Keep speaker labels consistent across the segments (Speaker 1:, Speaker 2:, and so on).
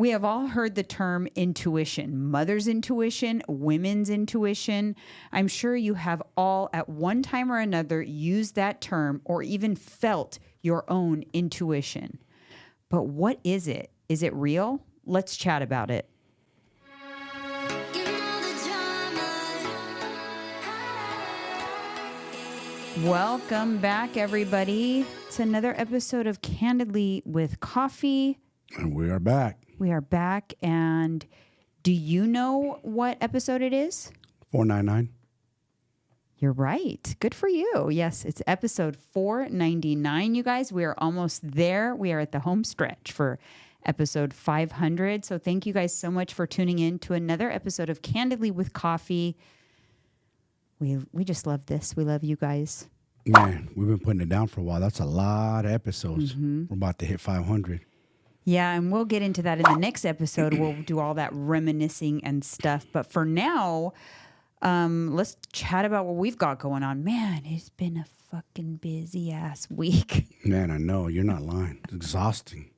Speaker 1: We have all heard the term intuition, mother's intuition, women's intuition. I'm sure you have all at one time or another used that term or even felt your own intuition. But what is it? Is it real? Let's chat about it. Welcome back, everybody. It's another episode of Candidly with Coffee.
Speaker 2: And we are back.
Speaker 1: We are back. And do you know what episode it is?
Speaker 2: 499.
Speaker 1: You're right. Good for you. Yes, it's episode 499, you guys. We are almost there. We are at the home stretch for episode 500. So thank you guys so much for tuning in to another episode of Candidly with Coffee. We just love this. We love you guys.
Speaker 2: Man, we've been putting it down for a while. That's a lot of episodes. We're about to hit 500.
Speaker 1: Yeah, and we'll get into that in the next episode. We'll do all that reminiscing and stuff. But for now, let's chat about what we've got going on. Man, it's been a fucking busy ass week.
Speaker 2: Man, I know. You're not lying. It's exhausting.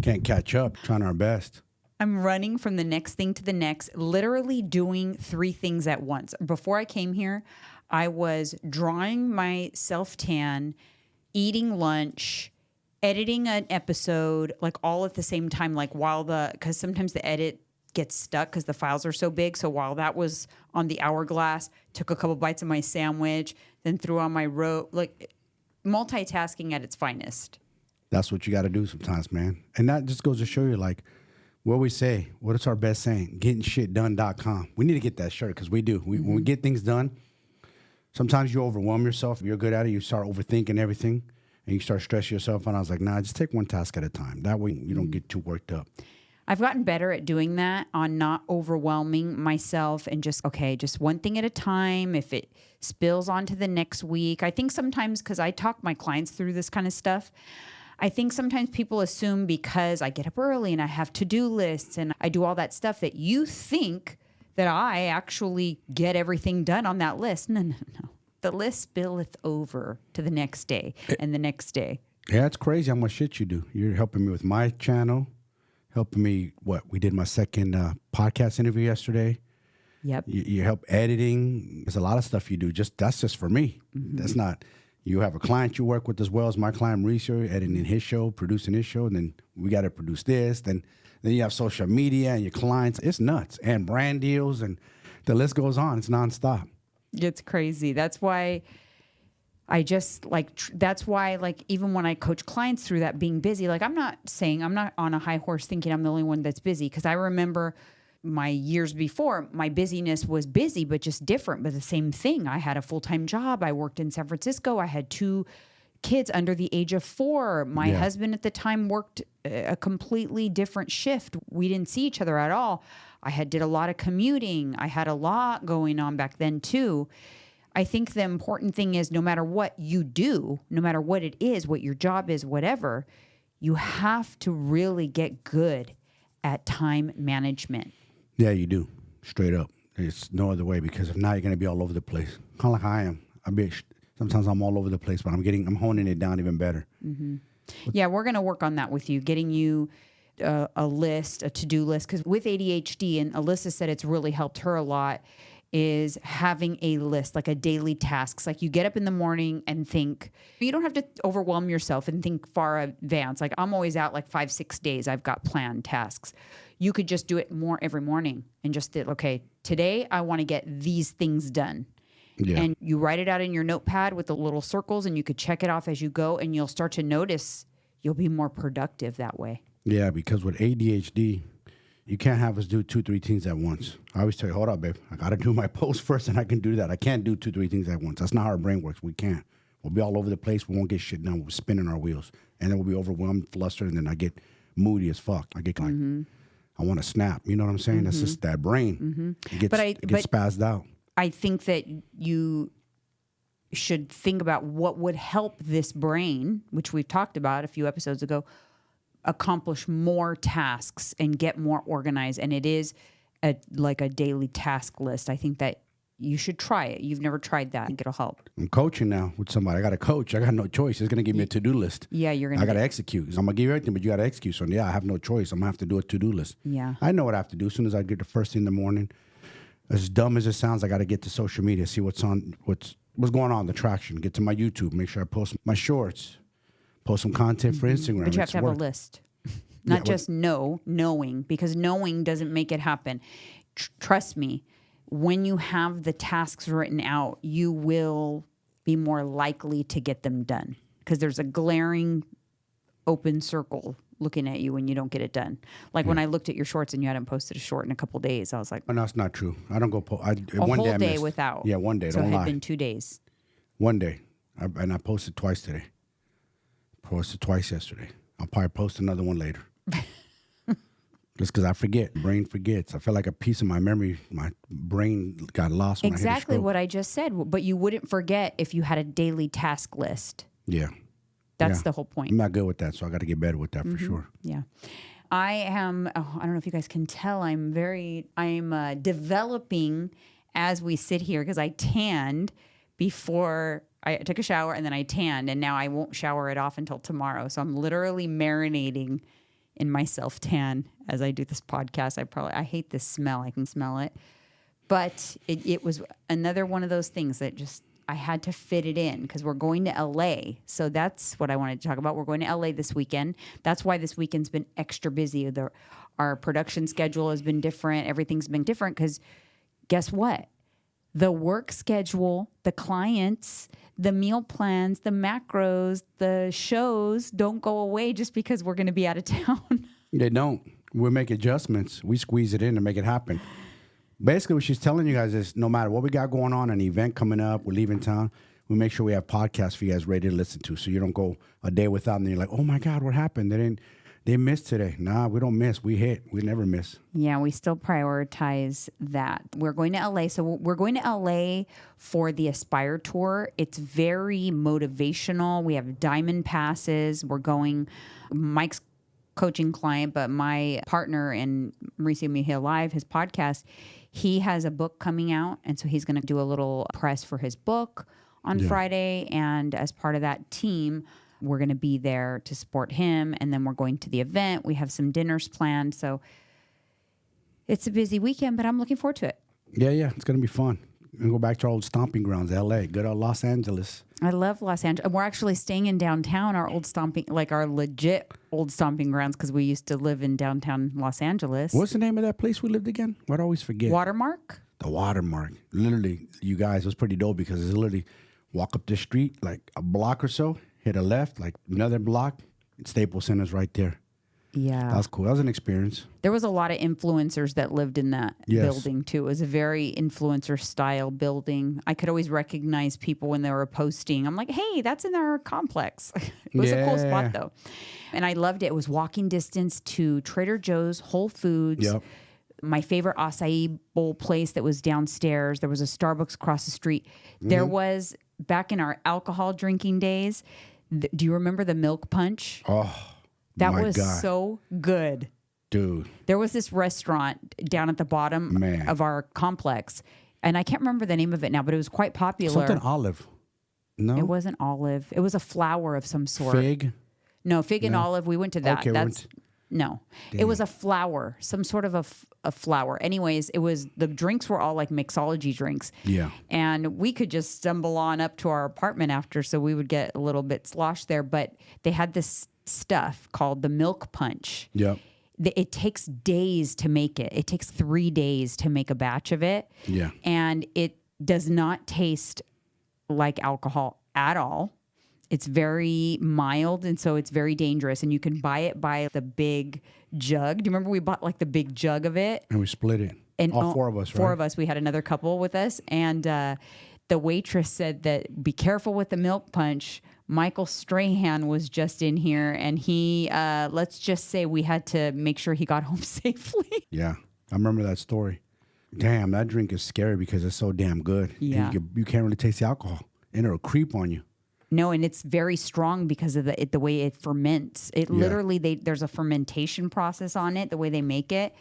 Speaker 2: Can't catch up. Trying our best.
Speaker 1: I'm running from the next thing to the next, literally doing 3 things at once. Before I came here, I was drawing my self-tan, eating lunch, editing an episode, like all at the same time, like because sometimes the edit gets stuck because the files are so big. So while that was on the hourglass, took a couple bites of my sandwich, then threw on my like multitasking at its finest.
Speaker 2: That's what you got to do sometimes, man. And that just goes to show you, like, what we say, what is our best saying? GettingShitDone.com. We need to get that shirt because we do. When we get things done, sometimes you overwhelm yourself. If you're good at it, you start overthinking everything and you start stressing yourself. And I was like, nah, just take one task at a time. That way you don't get too worked up.
Speaker 1: I've gotten better at doing that, on not overwhelming myself and just one thing at a time. If it spills onto the next week, I think sometimes, because I talk my clients through this kind of stuff, I think sometimes people assume because I get up early and I have to-do lists and I do all that stuff that you think that I actually get everything done on that list. No. The list spilleth over to the next day and the next day.
Speaker 2: Yeah, it's crazy how much shit you do. You're helping me with my channel, helping me, we did my second podcast interview yesterday.
Speaker 1: Yep.
Speaker 2: You help editing. There's a lot of stuff you do. That's just for me. Mm-hmm. That's not... You have a client you work with as well as my client, Mauricio, editing his show, producing his show, and then we got to produce this. Then you have social media and your clients. It's nuts. And brand deals, and the list goes on. It's nonstop.
Speaker 1: It's crazy. That's why even when I coach clients through that being busy, like I'm not on a high horse thinking I'm the only one that's busy, because I remember my years before, my busyness was busy, but just different, but the same thing. I had a full-time job. I worked in San Francisco. I had 2 kids under the age of 4. My husband at the time worked a completely different shift. We didn't see each other at all. I did a lot of commuting. I had a lot going on back then too. I think the important thing is, no matter what you do, no matter what it is, what your job is, whatever, you have to really get good at time management.
Speaker 2: Yeah, you do. Straight up. It's no other way, because if not, you're going to be all over the place. Kind of like I am. Sometimes I'm all over the place, but I'm honing it down even better.
Speaker 1: Mm-hmm. Yeah, we're going to work on that with you, getting you a list, a to-do list. Because with ADHD, and Alyssa said it's really helped her a lot, is having a list, like a daily tasks. Like you get up in the morning and think. You don't have to overwhelm yourself and think far advanced. Like I'm always out like 5-6 days. I've got planned tasks. You could just do it more every morning and just think, okay, today I want to get these things done. Yeah. And you write it out in your notepad with the little circles, and you could check it off as you go, and you'll start to notice you'll be more productive that way.
Speaker 2: Yeah, because with ADHD, you can't have us do 2-3 things at once. I always tell you, hold up, babe. I got to do my post first, and I can do that. I can't do 2-3 things at once. That's not how our brain works. We can't. We'll be all over the place. We won't get shit done. We're spinning our wheels. And then we'll be overwhelmed, flustered, and then I get moody as fuck. I get like... Mm-hmm. I want to snap. You know what I'm saying? Mm-hmm. That's just that brain. Mm-hmm. It gets spazzed out.
Speaker 1: I think that you should think about what would help this brain, which we've talked about a few episodes ago, accomplish more tasks and get more organized. And it is like a daily task list. I think that you should try it. You've never tried that. I think it'll help.
Speaker 2: I'm coaching now with somebody. I got to coach. I got no choice. It's going to give me a to-do list.
Speaker 1: Yeah, you're going to.
Speaker 2: I got to execute. I'm going to give you everything, but you got to execute. So, yeah, I have no choice. I'm going to have to do a to-do list.
Speaker 1: Yeah.
Speaker 2: I know what I have to do. As soon as I get the first thing in the morning, as dumb as it sounds, I got to get to social media, see what's going on, the traction, get to my YouTube, make sure I post my shorts, post some content for Instagram.
Speaker 1: But you have to have a list. Not just knowing, because knowing doesn't make it happen. Trust me, when you have the tasks written out, you will be more likely to get them done because there's a glaring open circle looking at you when you don't get it done. Like when I looked at your shorts and you hadn't posted a short in a couple of days, I was like,
Speaker 2: oh, no, that's not true. I don't go
Speaker 1: a whole day without.
Speaker 2: Yeah, one day.
Speaker 1: So
Speaker 2: don't
Speaker 1: it had
Speaker 2: lie.
Speaker 1: been 2 days.
Speaker 2: One day. And I posted twice today. Posted twice yesterday. I'll probably post another one later. Just because I forget. Brain forgets. I feel like a piece of my memory, my brain got lost when
Speaker 1: Exactly
Speaker 2: I hit a
Speaker 1: what I just said. But you wouldn't forget if you had a daily task list.
Speaker 2: Yeah.
Speaker 1: That's the whole point.
Speaker 2: I'm not good with that, so I got to get better with that for sure.
Speaker 1: Yeah. I am, I don't know if you guys can tell, I'm developing as we sit here because I tanned before I took a shower and then I tanned, and now I won't shower it off until tomorrow. So I'm literally marinating in my self-tan as I do this podcast. I hate this smell. I can smell it. But it was another one of those things that just, I had to fit it in because we're going to LA. So that's what I wanted to talk about. We're going to LA this weekend. That's why this weekend's been extra busy. Our production schedule has been different. Everything's been different because guess what? The work schedule, the clients, the meal plans, the macros, the shows don't go away just because we're going to be out of town.
Speaker 2: They don't. We make adjustments. We squeeze it in to make it happen. Basically, what she's telling you guys is no matter what we got going on, an event coming up, we're leaving town, we make sure we have podcasts for you guys ready to listen to so you don't go a day without and then you're like, oh my God, what happened? They missed today. Nah, we don't miss. We hit. We never miss.
Speaker 1: Yeah, we still prioritize that. We're going to LA. So we're going to LA for the Aspire Tour. It's very motivational. We have diamond passes. We're going, Mike's coaching client, but my partner in Reminiscing Live, his podcast, he has a book coming out. And so he's going to do a little press for his book on Friday. And as part of that team, we're going to be there to support him. And then we're going to the event. We have some dinners planned. So it's a busy weekend, but I'm looking forward to it.
Speaker 2: Yeah. It's going to be fun. We'll go back to our old stomping grounds, LA, good old Los Angeles.
Speaker 1: I love Los Angeles. We're actually staying in downtown, our legit old stomping grounds, because we used to live in downtown Los Angeles.
Speaker 2: What's the name of that place we lived again? I'd always forget.
Speaker 1: Watermark?
Speaker 2: The Watermark. Literally, you guys, it was pretty dope because it's literally walk up the street like a block or so, hit a left, like another block, Staples Center's right there.
Speaker 1: Yeah.
Speaker 2: That was cool. That was an experience.
Speaker 1: There was a lot of influencers that lived in that building too. It was a very influencer style building. I could always recognize people when they were posting. I'm like, hey, that's in our complex. It was a cool spot though. And I loved it. It was walking distance to Trader Joe's, Whole Foods.
Speaker 2: Yep.
Speaker 1: My favorite acai bowl place that was downstairs. There was a Starbucks across the street. There was, back in our alcohol drinking days, do you remember the milk punch?
Speaker 2: Oh,
Speaker 1: that was so good.
Speaker 2: Dude.
Speaker 1: There was this restaurant down at the bottom of our complex, and I can't remember the name of it now, but it was quite popular.
Speaker 2: Something olive. No?
Speaker 1: It wasn't olive. It was a flower of some sort.
Speaker 2: Fig?
Speaker 1: No, fig and olive. We went to that.
Speaker 2: Okay,
Speaker 1: No. Damn. It was a flower, some sort of a flower. Anyways, the drinks were all like mixology drinks.
Speaker 2: Yeah.
Speaker 1: And we could just stumble on up to our apartment after, so we would get a little bit sloshed there. But they had this stuff called the milk punch.
Speaker 2: Yep.
Speaker 1: It takes days to make it. It takes 3 days to make a batch of it.
Speaker 2: Yeah.
Speaker 1: And it does not taste like alcohol at all. It's very mild, and so it's very dangerous. And you can buy it by the big jug. Do you remember we bought like the big jug of it?
Speaker 2: And we split it.
Speaker 1: And
Speaker 2: all four of us, right?
Speaker 1: Four of us. We had another couple with us. And the waitress said that be careful with the milk punch. Michael Strahan was just in here, and he, let's just say we had to make sure he got home safely.
Speaker 2: Yeah, I remember that story. Damn, that drink is scary because it's so damn good.
Speaker 1: Yeah.
Speaker 2: And you can't really taste the alcohol, and it'll creep on you.
Speaker 1: No, and it's very strong because of the way it ferments. It literally, there's a fermentation process on it, the way they make it.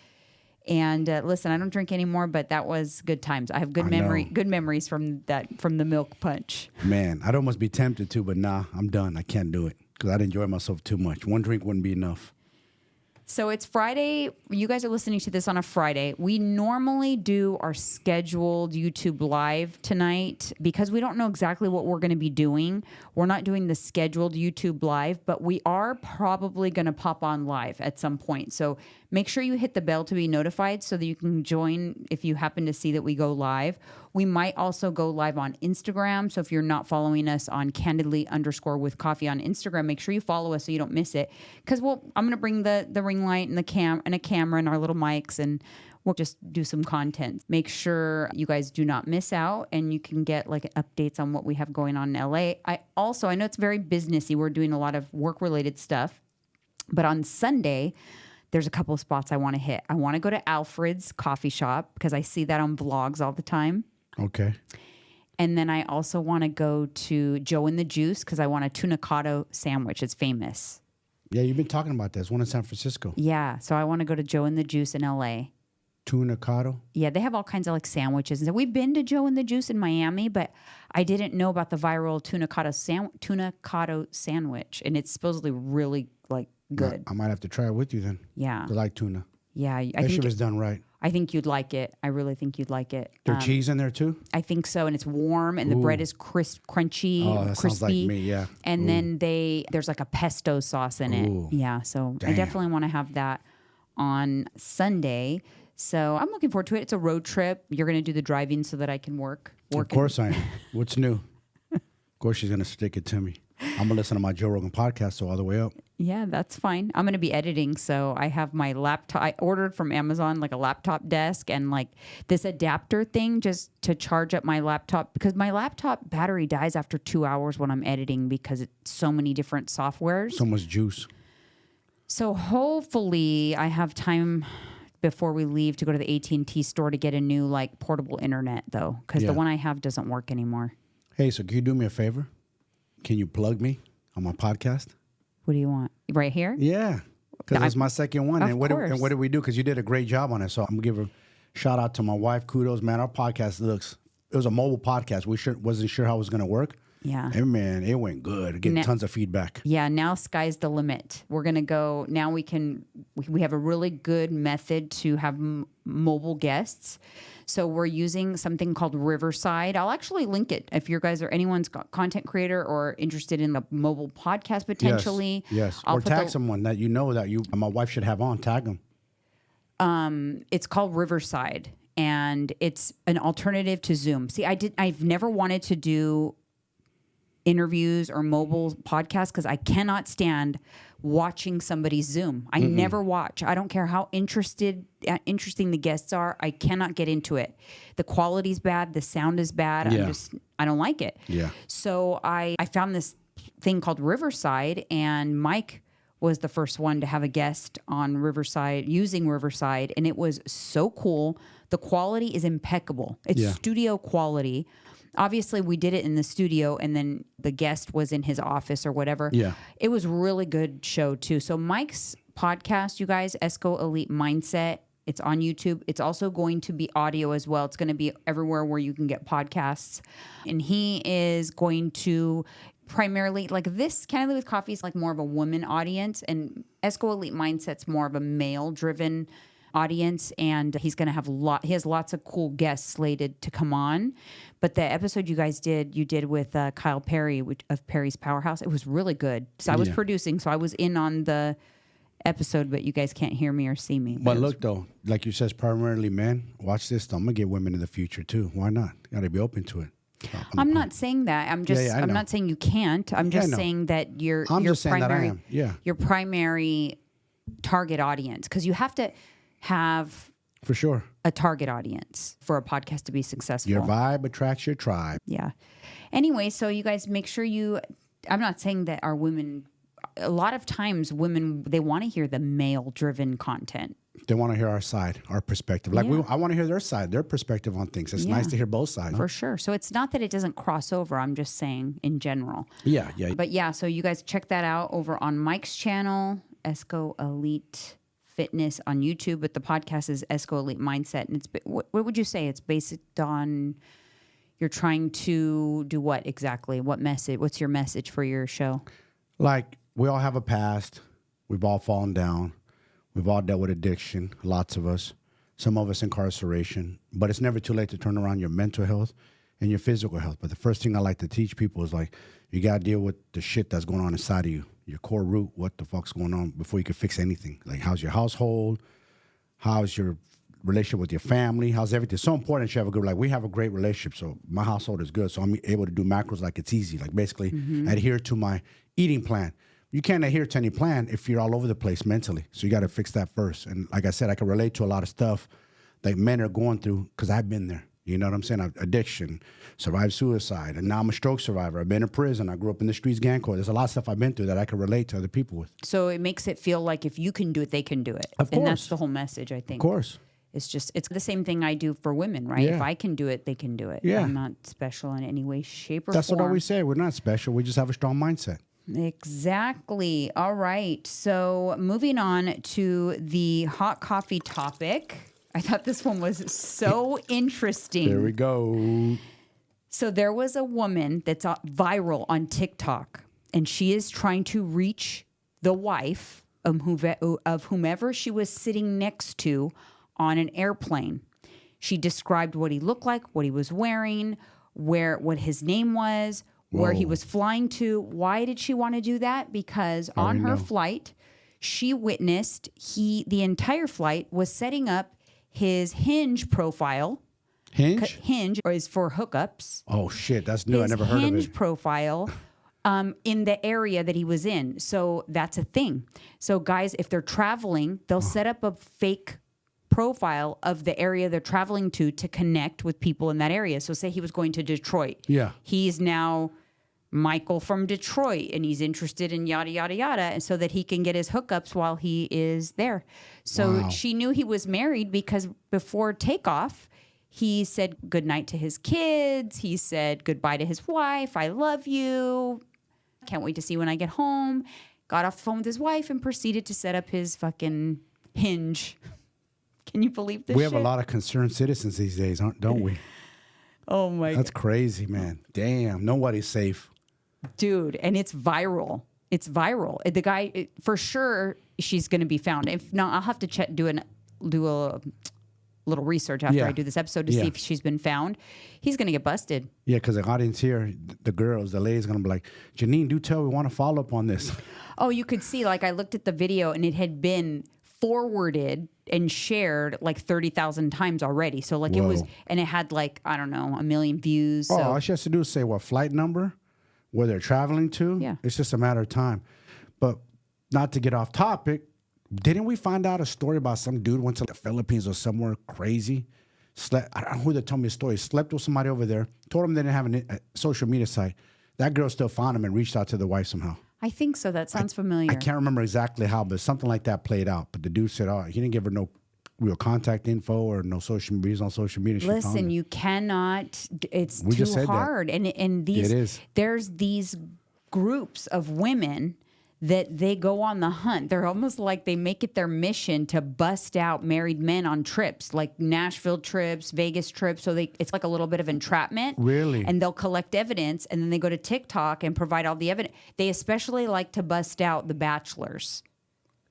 Speaker 1: And listen, I don't drink anymore, but that was good times. I have good memories from the milk punch.
Speaker 2: Man, I'd almost be tempted to, but nah, I'm done. I can't do it because I'd enjoy myself too much. One drink wouldn't be enough.
Speaker 1: So it's Friday. You guys are listening to this on a Friday. We normally do our scheduled YouTube live tonight because we don't know exactly what we're going to be doing. We're not doing the scheduled YouTube live, but we are probably going to pop on live at some point. So make sure you hit the bell to be notified so that you can join if you happen to see that we go live. We might also go live on Instagram. So if you're not following us on Candidly_with_coffee on Instagram, make sure you follow us so you don't miss it. Because I'm going to bring the ring light and a camera and our little mics, and we'll just do some content. Make sure you guys do not miss out, and you can get like updates on what we have going on in LA. I know it's very businessy. We're doing a lot of work-related stuff. But on Sunday, there's a couple of spots I want to hit. I want to go to Alfred's coffee shop because I see that on vlogs all the time.
Speaker 2: Okay.
Speaker 1: And then I also want to go to Joe and the Juice because I want a tunicado sandwich. It's famous.
Speaker 2: Yeah, you've been talking about this. One in San Francisco.
Speaker 1: Yeah, so I want to go to Joe and the Juice in LA.
Speaker 2: Tunicado?
Speaker 1: Yeah, they have all kinds of like sandwiches. And we've been to Joe and the Juice in Miami, but I didn't know about the viral tunicado sandwich. And it's supposedly really like good.
Speaker 2: I might have to try it with you then.
Speaker 1: Yeah.
Speaker 2: I like tuna.
Speaker 1: Yeah.
Speaker 2: I think it's done right.
Speaker 1: I think you'd like it. I really think you'd like it.
Speaker 2: There's cheese in there too?
Speaker 1: I think so. And it's warm and the bread is crunchy,
Speaker 2: oh, that
Speaker 1: crispy.
Speaker 2: Sounds like me, yeah.
Speaker 1: And then there's like a pesto sauce in it. Yeah. So I definitely want to have that on Sunday. So I'm looking forward to it. It's a road trip. You're going to do the driving so that I can work.
Speaker 2: Of course I am. What's new? Of course she's going to stick it to me. I'm going to listen to my Joe Rogan podcast, so all the way up.
Speaker 1: Yeah, that's fine. I'm going to be editing, so I have my laptop. I ordered from Amazon like a laptop desk and like this adapter thing just to charge up my laptop because my laptop battery dies after 2 hours when I'm editing because it's so many different softwares.
Speaker 2: So much juice.
Speaker 1: So hopefully I have time before we leave to go to the AT&T store to get a new like portable internet though because the one I have doesn't work anymore.
Speaker 2: Hey, so can you do me a favor? Can you plug me on my podcast?
Speaker 1: What do you want? Right here?
Speaker 2: Yeah, because it's my second one.
Speaker 1: Of
Speaker 2: And
Speaker 1: course.
Speaker 2: what did we do? Because you did a great job on it. So I'm going to give a shout out to my wife. Kudos, man. Our podcast it was a mobile podcast. We wasn't sure how it was going to work.
Speaker 1: Yeah.
Speaker 2: And man, it went good. Getting tons of feedback.
Speaker 1: Yeah, now sky's the limit. We're going to go, now we have a really good method to have mobile guests. So we're using something called Riverside. I'll actually link it if you guys are anyone's content creator or interested in a mobile podcast potentially.
Speaker 2: Yes. Or tag someone that you know that my wife should have on. Tag them.
Speaker 1: It's called Riverside, and it's an alternative to Zoom. See, I've never wanted to do interviews or mobile podcasts because I cannot stand watching somebody Zoom. I never watch. I don't care how interesting the guests are. I cannot get into it. The quality's bad. The sound is bad. I don't like it.
Speaker 2: Yeah.
Speaker 1: So I found this thing called Riverside, and Mike was the first one to have a guest on Riverside using Riverside, and it was so cool. The quality is impeccable. It's studio quality. Obviously, we did it in the studio, and then the guest was in his office or whatever.
Speaker 2: Yeah.
Speaker 1: It was a really good show, too. So Mike's podcast, you guys, Esco Elite Mindset, it's on YouTube. It's also going to be audio as well. It's going to be everywhere where you can get podcasts. And he is going to primarily, like this, Candidly with Coffee is like more of a woman audience, and Esco Elite Mindset's more of a male-driven audience, and he's going to have he has lots of cool guests slated to come on. But the episode you did with Kyle Perry of Perry's Powerhouse, it was really good. So I was producing, so I was in on the episode, but you guys can't hear me or see me.
Speaker 2: But look though, like you said, primarily men. Watch this though. I'm gonna get women in the future too. Why not? Got to be open to it.
Speaker 1: I'm not saying that. I'm just. I'm not saying you can't. I'm just saying that your primary target audience, because you have to have
Speaker 2: for sure
Speaker 1: a target audience for a podcast to be successful.
Speaker 2: Your vibe attracts your tribe.
Speaker 1: Yeah. Anyway, so you guys make sure I'm not saying that our women, a lot of times women, they want to hear the male-driven content.
Speaker 2: They want to hear our side, our perspective. Like I want to hear their side, their perspective on things. It's nice to hear both sides.
Speaker 1: For sure. So it's not that it doesn't cross over. I'm just saying in general.
Speaker 2: Yeah.
Speaker 1: But yeah, so you guys check that out over on Mike's channel, Esco Elite Fitness on YouTube, but the podcast is Esco Elite Mindset. And what would you say? It's based on you're trying to do what exactly? What message? What's your message for your show?
Speaker 2: Like, we all have a past. We've all fallen down. We've all dealt with addiction, lots of us. Some of us incarceration. But it's never too late to turn around your mental health and your physical health. But the first thing I like to teach people is, like, you got to deal with the shit that's going on inside of you, your core root, what the fuck's going on before you can fix anything. Like, how's your household? How's your relationship with your family? How's everything? It's so important that you have a good, like, we have a great relationship. So my household is good. So I'm able to do macros like it's easy, like basically adhere to my eating plan. You can't adhere to any plan if you're all over the place mentally. So you got to fix that first. And like I said, I can relate to a lot of stuff that men are going through because I've been there. You know what I'm saying? Addiction, survived suicide, and now I'm a stroke survivor. I've been in prison. I grew up in the streets, gang code. There's a lot of stuff I've been through that I can relate to other people with.
Speaker 1: So it makes it feel like if you can do it, they can do it.
Speaker 2: Of course.
Speaker 1: And that's the whole message, I think.
Speaker 2: Of course.
Speaker 1: It's the same thing I do for women, right?
Speaker 2: Yeah.
Speaker 1: If I can do it, they can do it.
Speaker 2: Yeah.
Speaker 1: I'm not special in any way, shape, or
Speaker 2: That's
Speaker 1: form.
Speaker 2: what I always say. We're not special. We just have a strong mindset.
Speaker 1: Exactly. All right. So moving on to the hot coffee topic. I thought this one was so interesting.
Speaker 2: There we go.
Speaker 1: So there was a woman that's viral on TikTok, and she is trying to reach the wife of whomever she was sitting next to on an airplane. She described what he looked like, what he was wearing, what his name was, where he was flying to. Why did she want to do that? Because on her flight, she witnessed the entire flight was setting up his Hinge profile. Hinge is for hookups.
Speaker 2: Oh, shit. That's new. I never heard of it.
Speaker 1: His Hinge profile in the area that he was in. So that's a thing. So guys, if they're traveling, they'll set up a fake profile of the area they're traveling to connect with people in that area. So say he was going to Detroit.
Speaker 2: Yeah.
Speaker 1: He's now Michael from Detroit, and he's interested in yada, yada, yada, and so that he can get his hookups while he is there. So she knew he was married because before takeoff, he said goodnight to his kids. He said goodbye to his wife. I love you. Can't wait to see you when I get home. Got off the phone with his wife and proceeded to set up his fucking Hinge. Can you believe this?
Speaker 2: We have a lot of concerned citizens these days, don't we?
Speaker 1: Oh my God.
Speaker 2: That's crazy, man. Damn, nobody's safe.
Speaker 1: Dude, and it's viral. It's viral. The guy, for sure, she's going to be found. If not, I'll have to do a little research after I do this episode to see if she's been found. He's going to get busted. Yeah,
Speaker 2: because the audience here, the ladies going to be like, Janine, do tell, we want to follow up on this.
Speaker 1: Oh, you could see, like, I looked at the video and it had been forwarded and shared like 30,000 times already. So like it was, and it had like, I don't know, 1 million views. So.
Speaker 2: All she has to do is say what flight number, where they're traveling to. Yeah. It's just a matter of time. But not to get off topic, didn't we find out a story about some dude went to the Philippines or somewhere crazy? Slept, I don't know who that told me a story. Slept with somebody over there, told him they didn't have a social media site. That girl still found him and reached out to the wife somehow.
Speaker 1: I think so. That sounds familiar.
Speaker 2: I can't remember exactly how, but something like that played out. But the dude said, he didn't give her no real contact info or no social media. He's on social media.
Speaker 1: Listen, you cannot. It's too hard. And these there's these groups of women that they go on the hunt. They're almost like they make it their mission to bust out married men on trips, like Nashville trips, Vegas trips. So it's like a little bit of entrapment.
Speaker 2: Really?
Speaker 1: And they'll collect evidence, and then they go to TikTok and provide all the evidence. They especially like to bust out the Bachelors.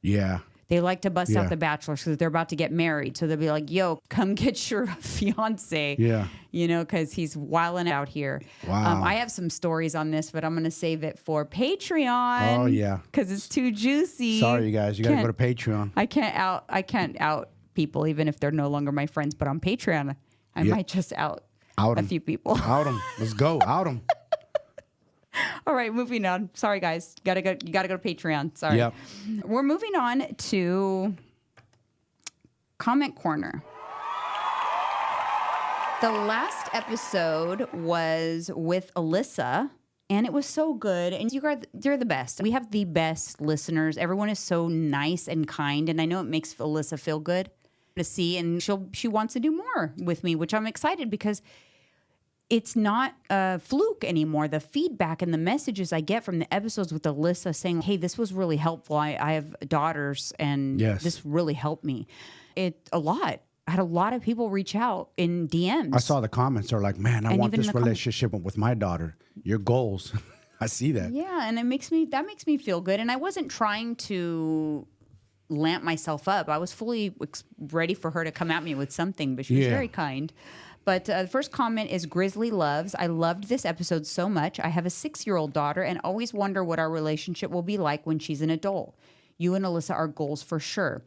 Speaker 2: Yeah.
Speaker 1: They like to bust out the Bachelors because they're about to get married. So they'll be like, yo, come get your fiance.
Speaker 2: Yeah.
Speaker 1: You know, because he's wilding out here.
Speaker 2: Wow.
Speaker 1: I have some stories on this, but I'm going to save it for Patreon.
Speaker 2: Oh, yeah.
Speaker 1: Because it's too juicy.
Speaker 2: Sorry, you guys. You got to go to Patreon.
Speaker 1: I can't out people, even if they're no longer my friends. But on Patreon, I might just out a few people.
Speaker 2: Out them. Let's go. Out them.
Speaker 1: All right, moving on. Sorry, guys. You gotta go to Patreon. Sorry.
Speaker 2: Yep.
Speaker 1: We're moving on to Comment Corner. The last episode was with Alyssa, and it was so good. And you're the best. We have the best listeners. Everyone is so nice and kind, and I know it makes Alyssa feel good to see. And she wants to do more with me, which I'm excited because it's not a fluke anymore. The feedback and the messages I get from the episodes with Alyssa saying, hey, this was really helpful. I have daughters and this really helped me. A lot. I had a lot of people reach out in DMs.
Speaker 2: I saw the comments. They're like, man, I want this relationship with my daughter. Your goals. I see that.
Speaker 1: Yeah, and that makes me feel good. And I wasn't trying to lamp myself up. I was fully ready for her to come at me with something, but she was very kind. But the first comment is Grizzly Loves. I loved this episode so much. I have a 6-year-old daughter and always wonder what our relationship will be like when she's an adult. You and Alyssa are goals for sure.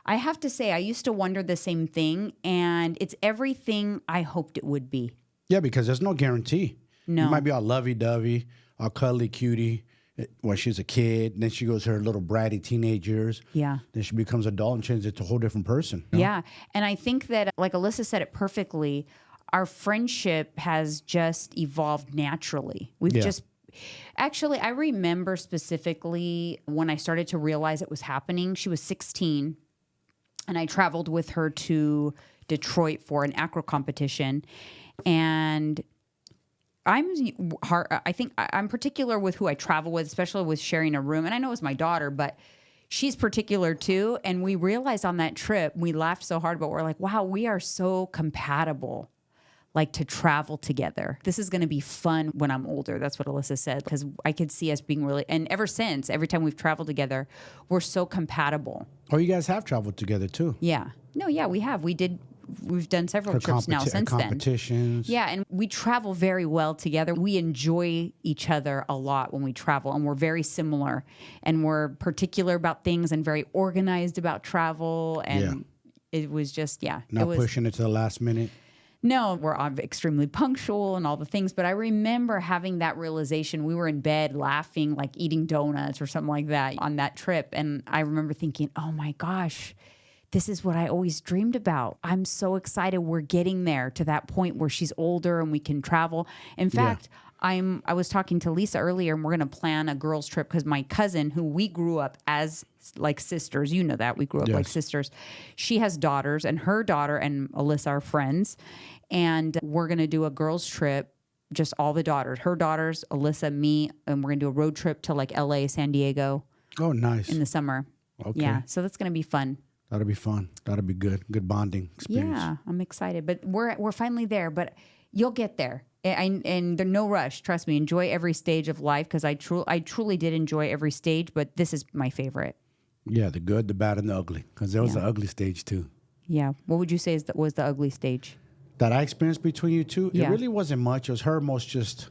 Speaker 1: I have to say, I used to wonder the same thing, and it's everything I hoped it would be.
Speaker 2: Yeah, because there's no guarantee.
Speaker 1: No.
Speaker 2: You might be all lovey-dovey, all cuddly cutie when she's a kid. Then she goes to her little bratty teenage years.
Speaker 1: Yeah.
Speaker 2: Then she becomes adult and changes into a whole different person. You know?
Speaker 1: Yeah. And I think that, like Alyssa said it perfectly, our friendship has just evolved naturally. Actually, I remember specifically when I started to realize it was happening. She was 16, and I traveled with her to Detroit for an acro competition. And I think I'm particular with who I travel with, especially with sharing a room. And I know it's my daughter, but she's particular too. And we realized on that trip, we laughed so hard, but we're like, wow, we are so compatible, like to travel together. This is going to be fun when I'm older. That's what Alyssa said, because I could see us being really, and ever since, every time we've traveled together, we're so compatible.
Speaker 2: Oh, you guys have traveled together too?
Speaker 1: Yeah. No, yeah, we have. We've done several trips now since then.
Speaker 2: Competitions.
Speaker 1: Yeah, and we travel very well together. We enjoy each other a lot when we travel, and we're very similar. And we're particular about things and very organized about travel. And it was just,
Speaker 2: Not pushing it to the last minute.
Speaker 1: No, we're extremely punctual and all the things. But I remember having that realization. We were in bed laughing, like eating donuts or something like that on that trip. And I remember thinking, oh my gosh, this is what I always dreamed about. I'm so excited we're getting there to that point where she's older and we can travel. In fact, I was talking to Lisa earlier, and we're going to plan a girls trip because my cousin, who we grew up as like sisters, you know that we grew up like sisters. She has daughters, and her daughter and Alyssa are friends. And we're going to do a girls trip, just all the daughters, her daughters, Alyssa, me, and we're going to do a road trip to like LA, San Diego.
Speaker 2: Oh, nice.
Speaker 1: In the summer.
Speaker 2: Okay.
Speaker 1: Yeah. So that's going to be fun.
Speaker 2: That'll be fun. That'll be good. Good bonding experience.
Speaker 1: Yeah, I'm excited. But we're finally there. But you'll get there. And there's no rush. Trust me. Enjoy every stage of life, because I truly did enjoy every stage. But this is my favorite.
Speaker 2: Yeah, the good, the bad, and the ugly. Because there was the ugly stage too.
Speaker 1: Yeah. What would you say was the ugly stage?
Speaker 2: That I experienced between you two? It really wasn't much. It was her just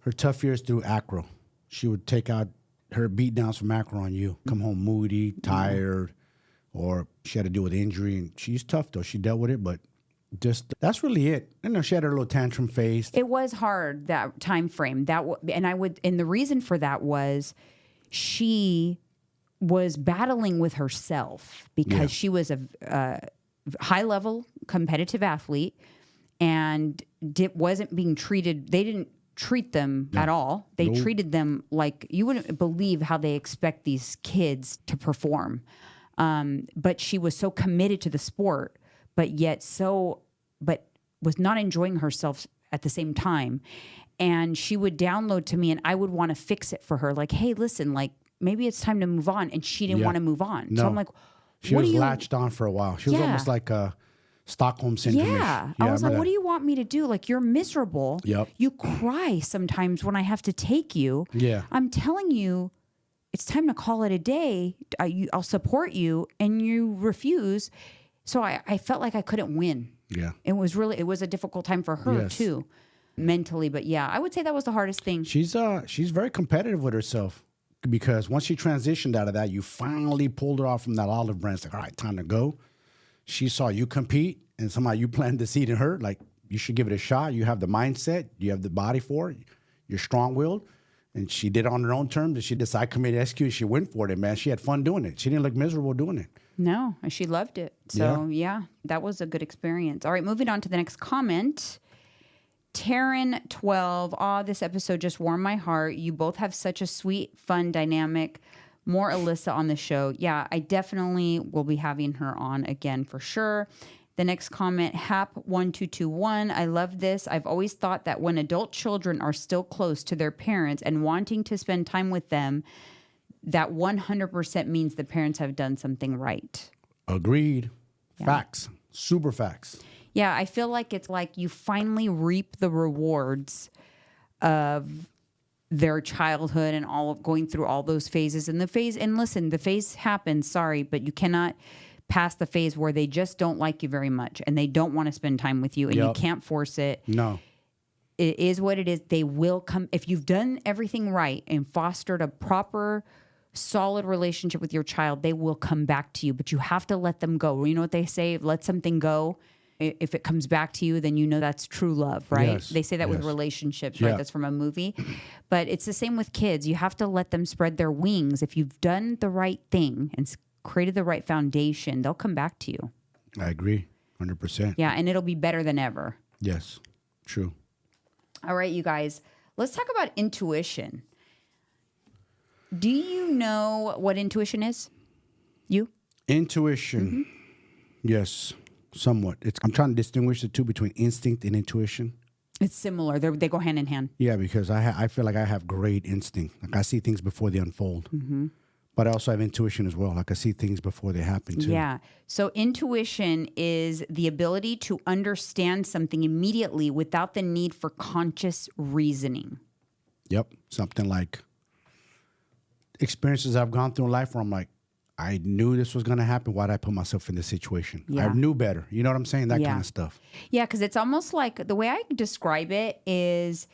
Speaker 2: her tough years through acro. She would take out her beat downs from acro on you. Come home moody, tired. Or she had to deal with injury, and she's tough though. She dealt with it, but just that's really it. I know she had her little tantrum phase.
Speaker 1: It was hard, that time frame. And the reason for that was she was battling with herself, because she was a high level competitive athlete and wasn't being treated. They didn't treat them at all. They treated them like, you wouldn't believe how they expect these kids to perform. But she was so committed to the sport, but was not enjoying herself at the same time. And she would download to me, and I would want to fix it for her. Like, hey, listen, like maybe it's time to move on. And she didn't want to move on. No. So I'm like,
Speaker 2: she was latched on for a while. She was almost like a Stockholm syndrome.
Speaker 1: Yeah. I was like, what do you want me to do? Like, you're miserable.
Speaker 2: Yep.
Speaker 1: You cry sometimes when I have to take you.
Speaker 2: Yeah.
Speaker 1: I'm telling you, it's time to call it a day. I'll support you, and you refuse. So I felt like I couldn't win.
Speaker 2: Yeah.
Speaker 1: It was a difficult time for her too, mentally. But yeah, I would say that was the hardest thing.
Speaker 2: She's very competitive with herself, because once she transitioned out of that, you finally pulled her off from that olive branch. Like, all right, time to go. She saw you compete, and somehow you planted the seed in her. Like, you should give it a shot. You have the mindset. You have the body for it. You're strong-willed. And she did it on her own terms. And she decided to commit SQ. She went for it, man. She had fun doing it. She didn't look miserable doing it.
Speaker 1: No, she loved it. So, yeah, that was a good experience. All right, moving on to the next comment. Taryn 12. This episode just warmed my heart. You both have such a sweet, fun dynamic. More Alyssa on the show. Yeah, I definitely will be having her on again for sure. The next comment, Hap1221. I love this. I've always thought that when adult children are still close to their parents and wanting to spend time with them, that 100% means the parents have done something right.
Speaker 2: Agreed. Yeah. Facts. Super facts.
Speaker 1: Yeah, I feel like it's like you finally reap the rewards of their childhood and all of going through all those phases. And listen, the phase happens, sorry, but you cannot pass the phase where they just don't like you very much and they don't want to spend time with you and you can't force it.
Speaker 2: No.
Speaker 1: It is what it is. They will come. If you've done everything right and fostered a proper, solid relationship with your child, they will come back to you, but you have to let them go. You know what they say? Let something go. If it comes back to you, then you know that's true love, right?
Speaker 2: Yes.
Speaker 1: They say that with relationships, right? That's from a movie. But it's the same with kids. You have to let them spread their wings. If you've done the right thing and created the right foundation, they'll come back to you.
Speaker 2: I agree, 100%.
Speaker 1: Yeah, and it'll be better than ever.
Speaker 2: Yes, true.
Speaker 1: All right, you guys, let's talk about intuition. Do you know what intuition is? You?
Speaker 2: Intuition, yes. Somewhat. I'm trying to distinguish the two between instinct and intuition.
Speaker 1: It's similar. They go hand in hand.
Speaker 2: Yeah, because I feel like I have great instinct. Like I see things before they unfold. But I also have intuition as well. Like I see things before they happen too.
Speaker 1: Yeah. So intuition is the ability to understand something immediately without the need for conscious reasoning.
Speaker 2: Yep. Something like experiences I've gone through in life where I'm like, I knew this was going to happen. Why did I put myself in this situation?
Speaker 1: Yeah.
Speaker 2: I knew better. You know what I'm saying? That kind of stuff.
Speaker 1: Yeah, because it's almost like the way I describe it is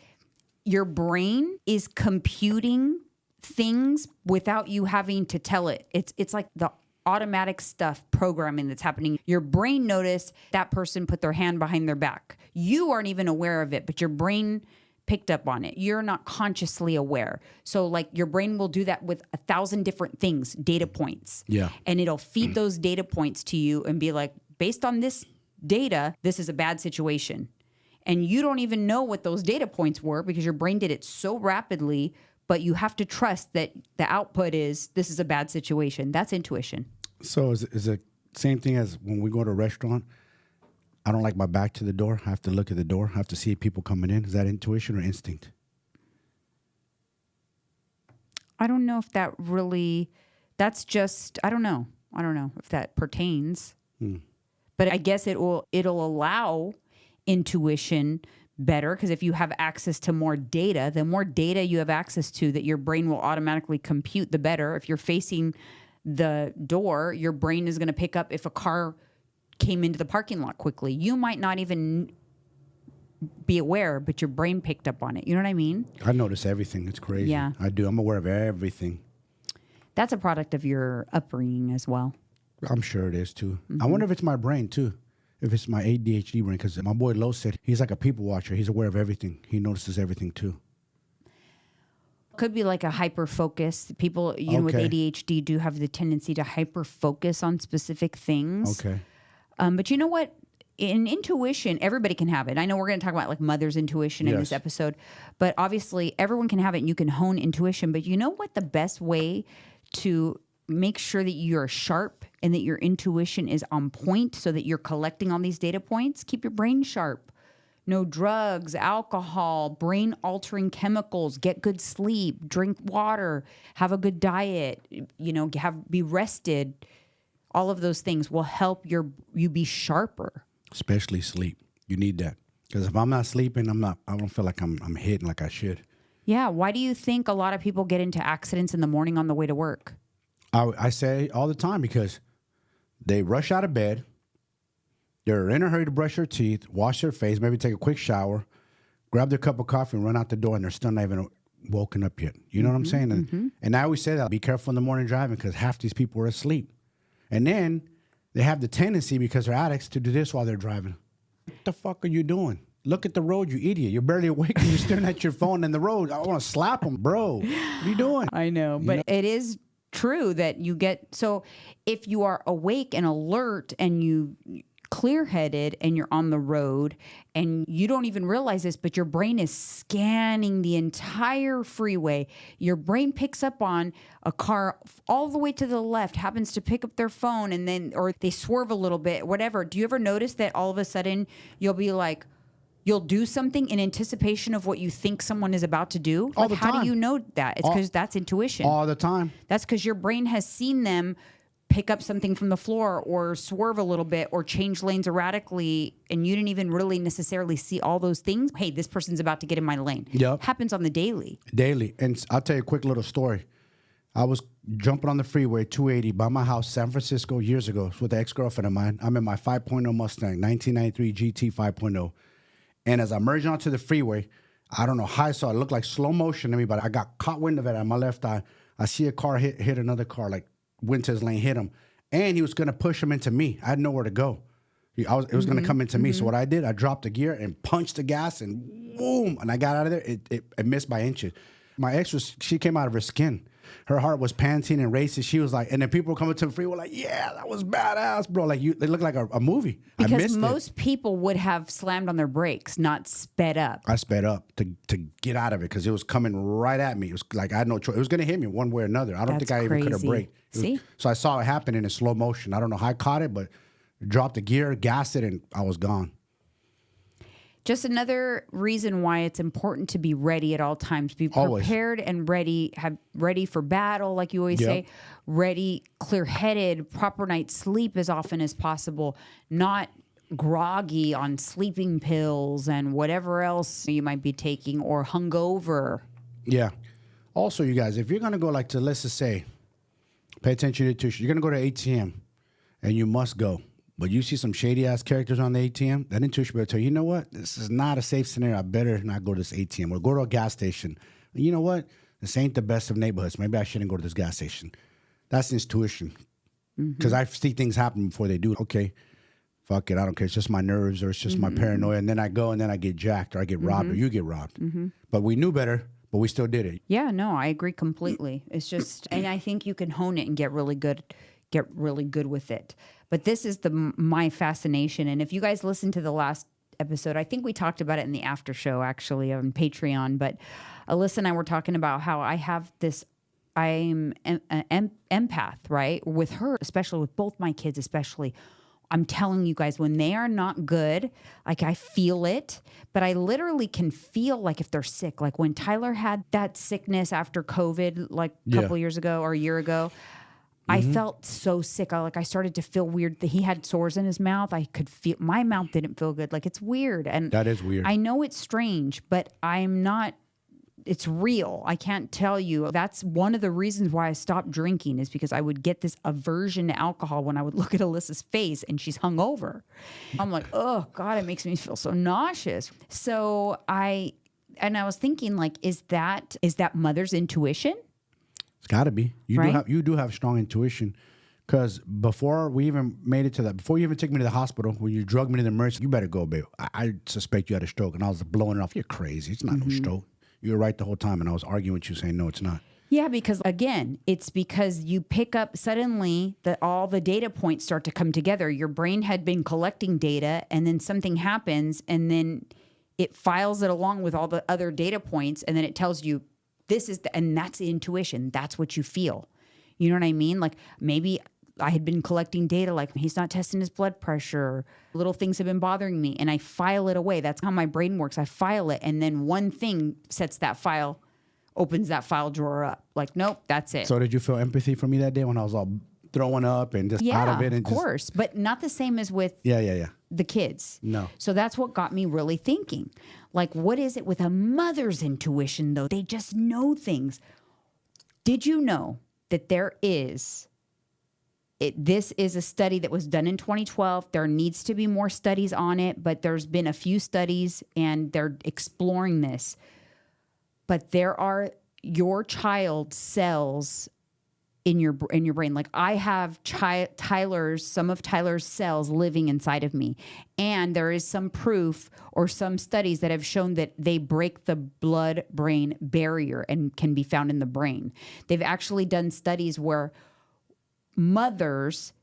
Speaker 1: your brain is computing things without you having to tell it. It's like the automatic stuff programming that's happening. Your brain noticed that person put their hand behind their back. You aren't even aware of it, but your brain picked up on it. You're not consciously aware. So like your brain will do that with 1,000 different things, data points.
Speaker 2: Yeah.
Speaker 1: And it'll feed those data points to you and be like, based on this data, this is a bad situation. And you don't even know what those data points were because your brain did it so rapidly, but you have to trust that the output is, this is a bad situation. That's intuition.
Speaker 2: So is it same thing as when we go to a restaurant? I don't like my back to the door. I have to look at the door. I have to see people coming in. Is that intuition or instinct?
Speaker 1: I don't know if that really, that's just, I don't know. I don't know if that pertains. But I guess it'll allow intuition better because if you have access to more data, the more data you have access to that your brain will automatically compute, the better. If you're facing the door, your brain is going to pick up if a car came into the parking lot quickly. You might not even be aware, but your brain picked up on it. You know what I mean?
Speaker 2: I notice everything. It's crazy.
Speaker 1: Yeah.
Speaker 2: I do. I'm aware of everything.
Speaker 1: That's a product of your upbringing as well.
Speaker 2: I'm sure it is too. I wonder if it's my brain too. If it's my ADHD brain, because my boy Lo said he's like a people watcher. He's aware of everything. He notices everything too.
Speaker 1: Could be like a hyper focus. People, you know, with ADHD do have the tendency to hyper focus on specific things.
Speaker 2: Okay.
Speaker 1: But you know what? In intuition, everybody can have it. I know we're going to talk about like mother's intuition in this episode, but obviously everyone can have it and you can hone intuition. But you know what the best way to make sure that you're sharp and that your intuition is on point so that you're collecting all these data points? Keep your brain sharp. No drugs, alcohol, brain-altering chemicals, get good sleep, drink water, have a good diet, you know, be rested. All of those things will help you be sharper.
Speaker 2: Especially sleep. You need that. Because if I'm not sleeping, I don't feel like I'm hitting like I should.
Speaker 1: Yeah. Why do you think a lot of people get into accidents in the morning on the way to work?
Speaker 2: I say all the time because they rush out of bed. They're in a hurry to brush their teeth, wash their face, maybe take a quick shower, grab their cup of coffee and run out the door, and they're still not even woken up yet. You know what I'm saying? And I always say that, be careful in the morning driving because half these people are asleep. And then they have the tendency, because they're addicts, to do this while they're driving. What the fuck are you doing? Look at the road, you idiot. You're barely awake and you're staring at your phone in the road. I want to slap them, bro. What are you doing?
Speaker 1: I know, but it is true that you get, so if you are awake and alert and you clear-headed and you're on the road and you don't even realize this, but your brain is scanning the entire freeway. Your brain picks up on a car all the way to the left, happens to pick up their phone, and then, or they swerve a little bit, whatever. Do you ever notice that all of a sudden you'll be like, you'll do something in anticipation of what you think someone is about to do?
Speaker 2: All the time.
Speaker 1: How do you know that? It's because that's intuition.
Speaker 2: All the time.
Speaker 1: That's because your brain has seen them pick up something from the floor or swerve a little bit or change lanes erratically, and you didn't even really necessarily see all those things. Hey, this person's about to get in my lane.
Speaker 2: Yep.
Speaker 1: Happens on the daily.
Speaker 2: Daily. And I'll tell you a quick little story. I was jumping on the freeway, 280, by my house, San Francisco, years ago, with an ex-girlfriend of mine. I'm in my 5.0 Mustang, 1993 GT 5.0. And as I merged onto the freeway, I don't know how I saw it. It looked like slow motion to me, but I got caught wind of it on my left eye. I see a car hit another car, like went to his lane, hit him. And he was going to push him into me. I had nowhere to go. It was going to come into me. So what I did, I dropped the gear and punched the gas, and boom. And I got out of there. It missed by inches. My ex, she came out of her skin. Her heart was panting and racing. She was like, and then people were coming to the freeway like, yeah, that was badass, bro. Like, they looked like a movie.
Speaker 1: Because most people would have slammed on their brakes, not sped up.
Speaker 2: I sped up to get out of it because it was coming right at me. It was like I had no choice. It was going to hit me one way or another. I don't think I even could have braked.
Speaker 1: See?
Speaker 2: So I saw it happen in slow motion. I don't know how I caught it, but dropped the gear, gassed it, and I was gone.
Speaker 1: Just another reason why it's important to be ready at all times. Be prepared and ready, ready for battle, like you always say. Ready, clear-headed, proper night's sleep as often as possible. Not groggy on sleeping pills and whatever else you might be taking, or hungover. Yeah.
Speaker 2: Also, you guys, if you're going to go, like, to, let's just say, pay attention to tuition. You're going to go to ATM, and you must go. But you see some shady-ass characters on the ATM, that intuition will tell you, you know what? This is not a safe scenario. I better not go to this ATM or go to a gas station. You know what? This ain't the best of neighborhoods. Maybe I shouldn't go to this gas station. That's intuition. Because I see things happen before they do. Okay, fuck it. I don't care. It's just my nerves or it's just my paranoia. And then I go and then I get jacked or I get robbed or you get robbed. But we knew better, but we still did it.
Speaker 1: Yeah, no, I agree completely. It's just, and I think you can hone it and get really good with it. But this is my fascination. And if you guys listen to the last episode, I think we talked about it in the after show, actually, on Patreon. But Alyssa and I were talking about how I have this, I'm an empath, right? With her, especially with both my kids, especially. I'm telling you guys, when they are not good, like I feel it, but I literally can feel like if they're sick. Like when Tyler had that sickness after COVID, like a couple years ago or a year ago, I felt so sick. I started to feel weird. That he had sores in his mouth. I could feel my mouth didn't feel good. Like it's weird. And
Speaker 2: that is weird.
Speaker 1: I know it's strange, but I'm not, it's real. I can't tell you. That's one of the reasons why I stopped drinking, is because I would get this aversion to alcohol when I would look at Alyssa's face and she's hungover. I'm like, oh God, it makes me feel so nauseous. So I was thinking, like, is that mother's intuition?
Speaker 2: It's got to be.
Speaker 1: Right?
Speaker 2: You do have strong intuition, because before we even made it to that, before you even took me to the hospital, when you drugged me to the emergency, you better go, babe. I suspect you had a stroke, and I was blowing it off. You're crazy. It's not no stroke. You were right the whole time, and I was arguing with you, saying no, it's not.
Speaker 1: Yeah, because again, it's because you pick up suddenly that all the data points start to come together. Your brain had been collecting data, and then something happens, and then it files it along with all the other data points, and then it tells you, this is and that's the intuition. That's what you feel. You know what I mean? Like maybe I had been collecting data, like he's not testing his blood pressure. Little things have been bothering me, and I file it away. That's how my brain works. I file it, and then one thing sets that file, opens that file drawer up. Like, nope, that's it.
Speaker 2: So did you feel empathy for me that day when I was all throwing up and just out of it? And
Speaker 1: of course, but not the same as with the kids.
Speaker 2: No.
Speaker 1: So that's what got me really thinking. Like, what is it with a mother's intuition, though? They just know things. Did you know that this is a study that was done in 2012. There needs to be more studies on it, but there's been a few studies and they're exploring this. But there are your child's cells in your brain. Like I have some of Tyler's cells living inside of me. And there is some proof or some studies that have shown that they break the blood-brain barrier and can be found in the brain. They've actually done studies where mothers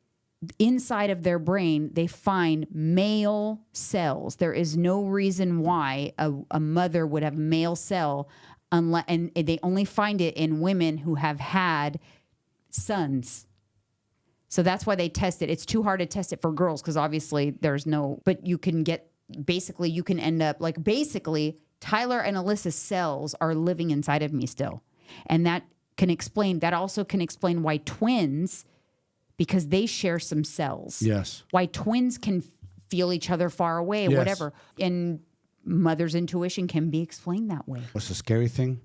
Speaker 1: inside of their brain, they find male cells. There is no reason why a mother would have male cell unless, and they only find it in women who have had sons. So that's why they test it. It's too hard to test it for girls because obviously there's no, but you can get, basically you can end up like, basically Tyler and Alyssa's cells are living inside of me still. And that also can explain why twins, because they share some cells.
Speaker 2: Yes.
Speaker 1: Why twins can feel each other far away,
Speaker 2: Yes.
Speaker 1: whatever. And mother's intuition can be explained that way.
Speaker 2: What's the scary thing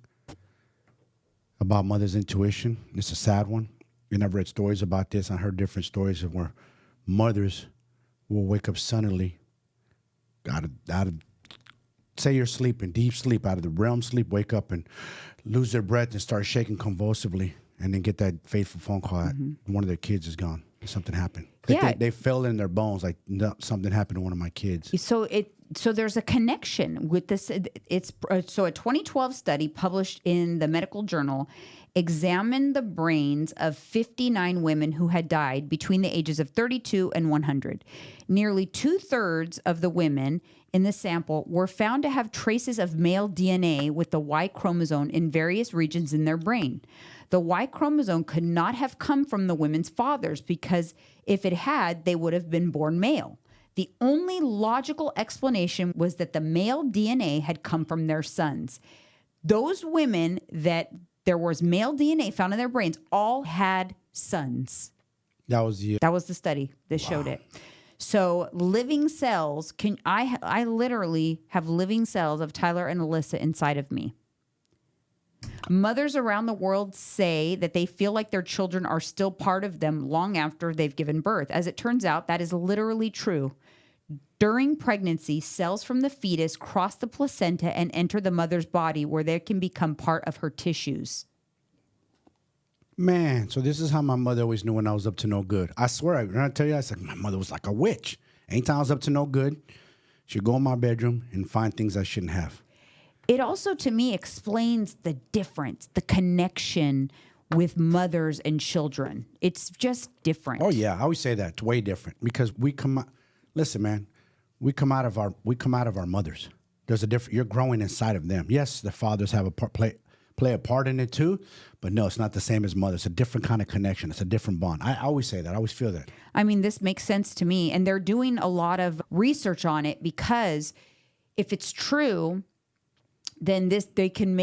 Speaker 2: about mother's intuition? It's a sad one. And I've read stories about this. I heard different stories of where mothers will wake up suddenly out of say you're sleeping, deep sleep, out of the realm sleep, wake up and lose their breath and start shaking convulsively, and then get that fateful phone call that one of their kids is gone. Something happened. They felt in their bones like something happened to one of my kids.
Speaker 1: So there's a connection with this. So a 2012 study published in the medical journal examined the brains of 59 women who had died between the ages of 32 and 100. Nearly 2/3 of the women in the sample were found to have traces of male DNA with the Y chromosome in various regions in their brain. The Y chromosome could not have come from the women's fathers because if it had, they would have been born male. The only logical explanation was that the male DNA had come from their sons. Those women that there was male DNA found in their brains all had sons.
Speaker 2: That was
Speaker 1: the study that showed it. So living cells I literally have living cells of Tyler and Alyssa inside of me. Mothers around the world say that they feel like their children are still part of them long after they've given birth. As it turns out, that is literally true. During pregnancy, cells from the fetus cross the placenta and enter the mother's body where they can become part of her tissues.
Speaker 2: Man, so this is how my mother always knew when I was up to no good. I swear, when I tell you, I said my mother was like a witch. Anytime I was up to no good, she'd go in my bedroom and find things I shouldn't have.
Speaker 1: It also, to me, explains the difference, the connection with mothers and children. It's just different.
Speaker 2: Oh yeah, I always say that. It's way different because we come out. Listen, man, we come out of our mothers. There's a different. You're growing inside of them. Yes, the fathers have a play a part in it too, but no, it's not the same as mother. It's a different kind of connection. It's a different bond. I always say that. I always feel that.
Speaker 1: I mean, this makes sense to me, and they're doing a lot of research on it because if it's true, then they can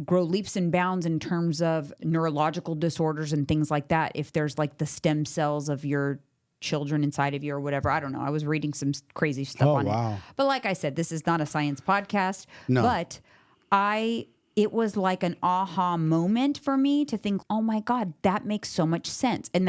Speaker 1: grow leaps and bounds in terms of neurological disorders and things like that. If there's like the stem cells of your children inside of you or whatever. I don't know. I was reading some crazy stuff on it. But like I said, this is not a science podcast.
Speaker 2: No.
Speaker 1: But it was like an aha moment for me to think, oh my God, that makes so much sense. And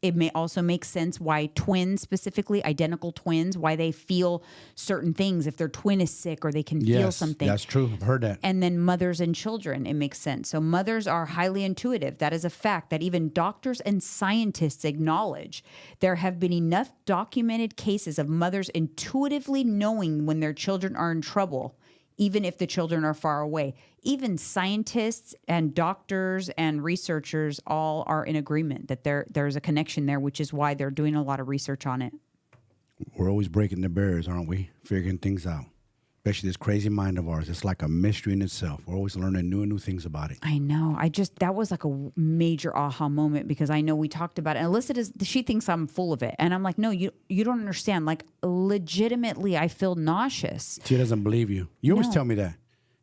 Speaker 1: it may also make sense why twins, specifically identical twins, why they feel certain things if their twin is sick or they can feel something.
Speaker 2: That's true. I've heard that.
Speaker 1: And then mothers and children, it makes sense. So mothers are highly intuitive. That is a fact that even doctors and scientists acknowledge. There have been enough documented cases of mothers intuitively knowing when their children are in trouble, even if the children are far away. Even scientists and doctors and researchers all are in agreement that there's a connection there, which is why they're doing a lot of research on it.
Speaker 2: We're always breaking the barriers, aren't we? Figuring things out. Especially this crazy mind of ours. It's like a mystery in itself. We're always learning new and new things about it.
Speaker 1: I know. That was like a major aha moment because I know we talked about it. And Alyssa she thinks I'm full of it. And I'm like, no, you don't understand. Like legitimately, I feel nauseous.
Speaker 2: She doesn't believe you. You always tell me that.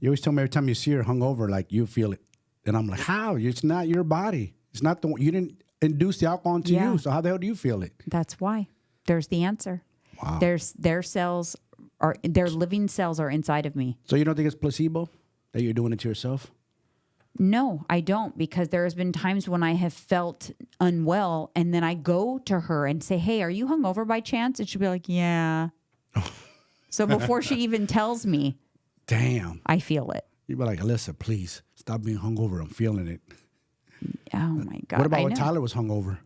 Speaker 2: You always tell me every time you see her hungover, like you feel it. And I'm like, how? It's not your body. It's not you didn't induce the alcohol into you. So how the hell do you feel it?
Speaker 1: That's why. There's the answer.
Speaker 2: Wow.
Speaker 1: Their cells their living cells are inside of me.
Speaker 2: So you don't think it's placebo that you're doing it to yourself?
Speaker 1: No, I don't, because there has been times when I have felt unwell and then I go to her and say, hey, are you hungover by chance? And she'll be like, yeah. So before she even tells me,
Speaker 2: damn,
Speaker 1: I feel it.
Speaker 2: You'd be like, Alyssa, please stop being hungover. I'm feeling it.
Speaker 1: Oh my God.
Speaker 2: What about when Tyler was hungover?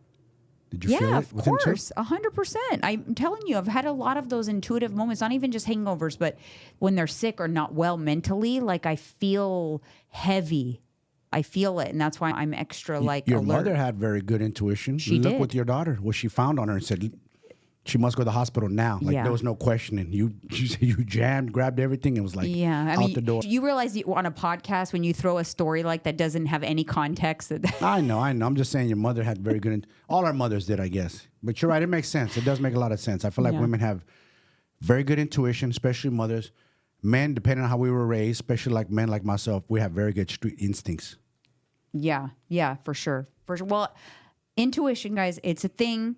Speaker 2: Did you feel it?
Speaker 1: Yeah, of course, 100%. I'm telling you, I've had a lot of those intuitive moments, not even just hangovers, but when they're sick or not well mentally, like I feel heavy. I feel it, and that's why I'm extra like
Speaker 2: Your
Speaker 1: alert.
Speaker 2: mother had very good intuition.
Speaker 1: She
Speaker 2: Look
Speaker 1: did.
Speaker 2: with your daughter, what she found on her and said, she must go to the hospital now. Like
Speaker 1: Yeah.
Speaker 2: there was no questioning. You jammed, grabbed everything, and was like
Speaker 1: Yeah,
Speaker 2: out the door.
Speaker 1: You realize you on a podcast when you throw a story like that doesn't have any context. That
Speaker 2: I know. I'm just saying your mother had very good. All our mothers did, I guess. But you're right. It makes sense. It does make a lot of sense. I feel like
Speaker 1: Yeah.
Speaker 2: women have very good intuition, especially mothers. Men, depending on how we were raised, especially like men like myself, we have very good street instincts.
Speaker 1: Yeah, for sure. Well, intuition, guys, it's a thing.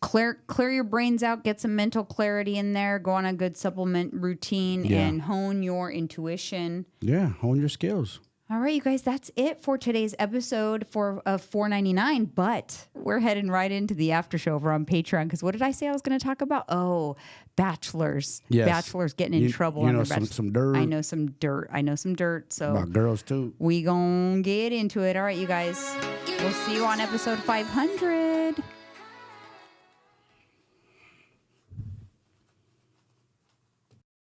Speaker 1: Clear your brains out, get some mental clarity in there, go on a good supplement routine,
Speaker 2: Yeah.
Speaker 1: and hone your intuition.
Speaker 2: Yeah, hone your skills.
Speaker 1: All right, you guys, that's it for today's episode of $4.99. But we're heading right into the after show over on Patreon, because what did I say I was going to talk about? Oh, Bachelors.
Speaker 2: Yes.
Speaker 1: Bachelors getting in trouble.
Speaker 2: You know,
Speaker 1: under
Speaker 2: some dirt.
Speaker 1: I know some dirt. So
Speaker 2: About girls, too.
Speaker 1: we gonna get into it. All right, you guys. We'll see you on episode 500.